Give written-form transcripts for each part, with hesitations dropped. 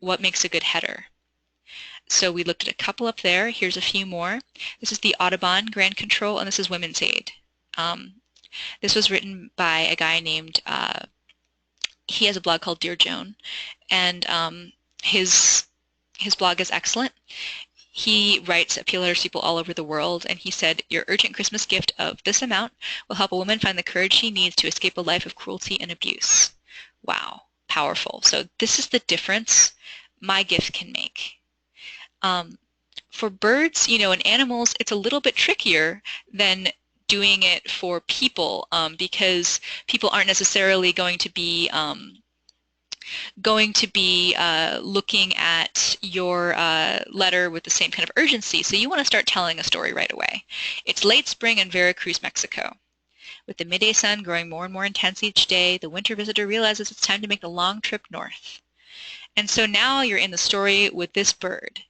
what makes a good header. So we looked at a couple up there. Here's a few more. This is the Audubon Grand Control, and this is Women's Aid. This was written by a guy named, he has a blog called Dear Joan, and his blog is excellent. He writes appeal letters to people all over the world, and he said, your urgent Christmas gift of this amount will help a woman find the courage she needs to escape a life of cruelty and abuse. Wow, powerful. So this is the difference my gift can make. For birds, and animals, it's a little bit trickier than doing it for people because people aren't necessarily going to be looking at your letter with the same kind of urgency. So you want to start telling a story right away. It's late spring in Veracruz, Mexico. With the midday sun growing more and more intense each day, the winter visitor realizes it's time to make the long trip north. And so now you're in the story with this bird.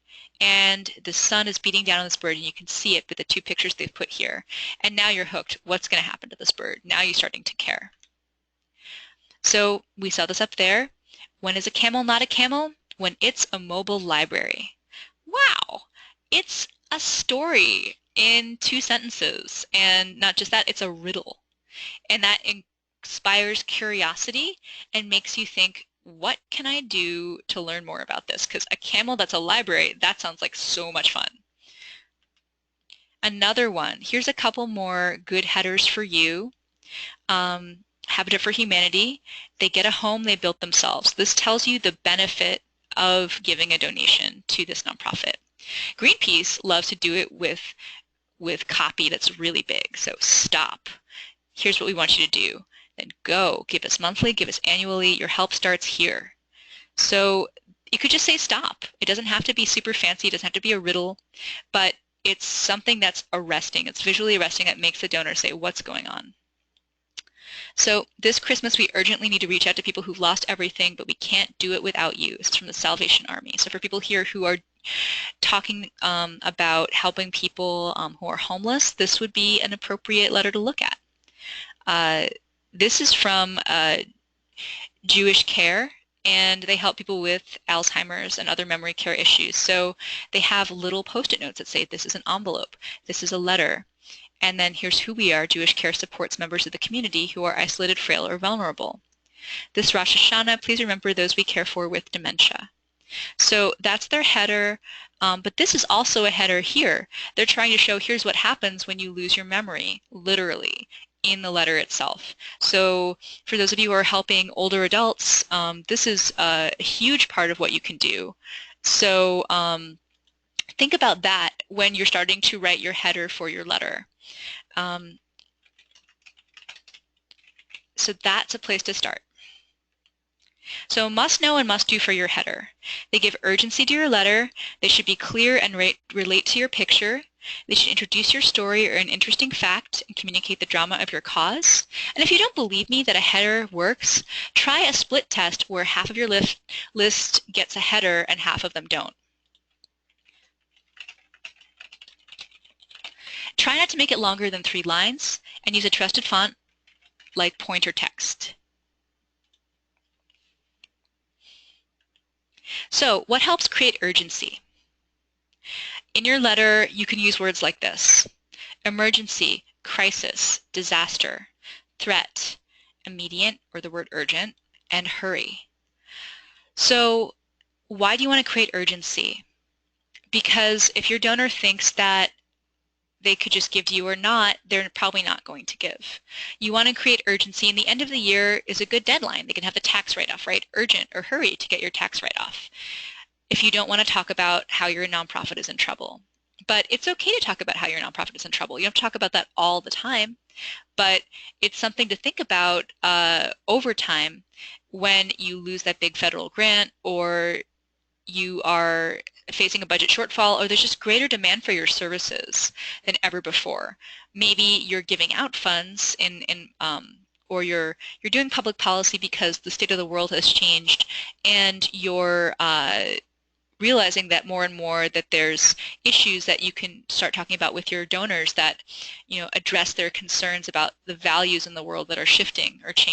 And the sun is beating down on this bird, and you can see it with the two pictures they've put here. And now you're hooked. What's going to happen to this bird? Now you're starting to care. So we saw this up there. When is a camel not a camel? When it's a mobile library. Wow! It's a story in 2 sentences. And not just that, it's a riddle. And that inspires curiosity and makes you think, what can I do to learn more about this? Because a camel that's a library, that sounds like so much fun. Another one, here's a couple more good headers for you. Habitat for Humanity, they get a home they built themselves. This tells you the benefit of giving a donation to this nonprofit. Greenpeace loves to do it with copy that's really big. So stop. Here's what we want you to do. Then go. Give us monthly, give us annually. Your help starts here. So you could just say stop. It doesn't have to be super fancy. It doesn't have to be a riddle, but it's something that's arresting. It's visually arresting that makes the donor say, what's going on? So this Christmas, we urgently need to reach out to people who've lost everything, but we can't do it without you. It's from the Salvation Army. So for people here who are talking about helping people who are homeless, this would be an appropriate letter to look at. This is from Jewish Care, and they help people with Alzheimer's and other memory care issues. So they have little Post-it notes that say, this is an envelope, this is a letter, and then here's who we are. Jewish Care supports members of the community who are isolated, frail, or vulnerable. This Rosh Hashanah, please remember those we care for with dementia. So that's their header, but this is also a header here. They're trying to show here's what happens when you lose your memory, literally, in the letter itself. So for those of you who are helping older adults, this is a huge part of what you can do. So think about that when you're starting to write your header for your letter. So that's a place to start. So must know and must do for your header. They give urgency to your letter. They should be clear and relate to your picture. They should introduce your story or an interesting fact and communicate the drama of your cause. And if you don't believe me that a header works, try a split test where half of your list gets a header and half of them don't. Try not to make it longer than 3 lines and use a trusted font like pointer text. So what helps create urgency? In your letter, you can use words like this: emergency, crisis, disaster, threat, immediate, or the word urgent, and hurry. So why do you want to create urgency? Because if your donor thinks that they could just give to you or not, they're probably not going to give. You want to create urgency, and the end of the year is a good deadline. They can have the tax write-off, right? Urgent or hurry to get your tax write-off. If you don't want to talk about how your nonprofit is in trouble. But it's okay to talk about how your nonprofit is in trouble. You don't have to talk about that all the time, but it's something to think about over time when you lose that big federal grant, or you are facing a budget shortfall, or there's just greater demand for your services than ever before. Maybe you're giving out funds or you're doing public policy because the state of the world has changed, and you're realizing that more and more that there's issues that you can start talking about with your donors that address their concerns about the values in the world that are shifting or changing.